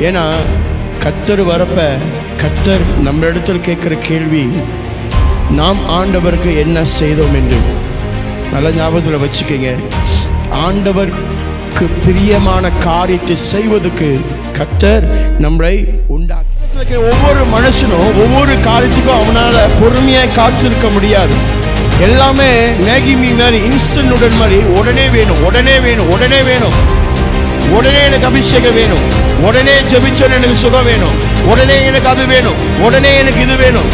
ஏன்னா கர்த்தர் வரப்ப கர்த்தர் நம்ம இடத்துல கேட்குற கேள்வி, நாம் ஆண்டவருக்கு என்ன செய்தோம் என்று. நல்ல ஞாபகத்தில் வச்சுக்கோங்க. ஆண்டவருக்கு பிரியமான காரியத்தை செய்வதற்கு கர்த்தர் நம்மளை உண்டாக்கி. ஒவ்வொரு மனுஷனும் ஒவ்வொரு காரியத்துக்கும் அவனால பொறுமையாக காத்திருக்க முடியாது. எல்லாமே மேகி மீ மாதிரி இன்ஸ்டன்ட் நூடல் மாதிரி உடனே வேணும், உடனே வேணும், உடனே வேணும். உடனே எனக்கு அபிஷேகம் வேணும், உடனே ஜெபிச்சோன்னு எனக்கு சுகம் வேணும், உடனே எனக்கு அது வேணும், உடனே எனக்கு இது வேணும்.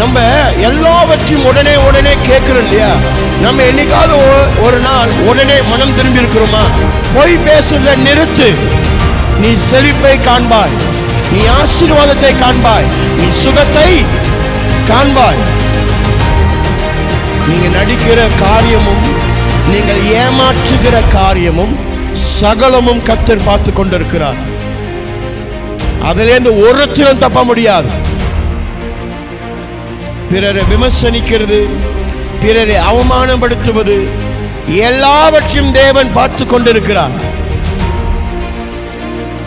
நம்ம எல்லாவற்றையும் உடனே உடனே கேட்கிறோம் இல்லையா? நம்ம என்னைக்காவது ஒரு நாள் உடனே மனம் திரும்பி இருக்கிறோமா? போய் பேசுறத நிறுத்து. நீ செழிப்பை காண்பாய், நீ ஆசீர்வாதத்தை காண்பாய், நீ சுகத்தை காண்பாய். நீங்க நடிக்கிற காரியமும் நீங்கள் ஏமாற்றுகிற காரியமும் சகலமும் கர்த்தர் பார்த்து கொண்டிருக்கிறார். அதிலிருந்து ஒருத்தரும் தப்ப முடியாது. பிறரை விமர்சனிக்கிறது, பிறரை அவமானப்படுத்துவது எல்லாவற்றையும் தேவன் பார்த்து கொண்டிருக்கிறார்.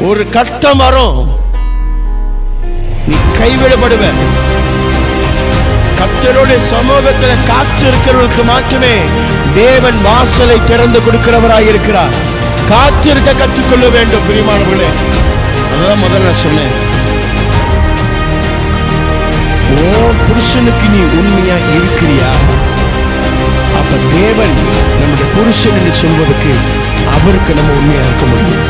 ஒரு கட்டம் வரும், நீ கைவிடப்படுவ. கர்த்தருடைய சமூகத்தில் காத்து இருக்கிறவர்களுக்கு மட்டுமே தேவன் வாசலை திறந்து கொடுக்கிறவராய் இருக்கிறார். காத்திருக்க கற்றுக்கொள்ள வேண்டும் பிரியமானவர்களே. அதான் முதல்ல சொன்னேன், ஓ புருஷனுக்கு நீ உண்மையா இருக்கிறியா? அப்ப தேவன் நம்முடைய புருஷன் என்று சொல்வதற்கு அவருக்கு நம்ம உண்மையா இருக்க முடியும்.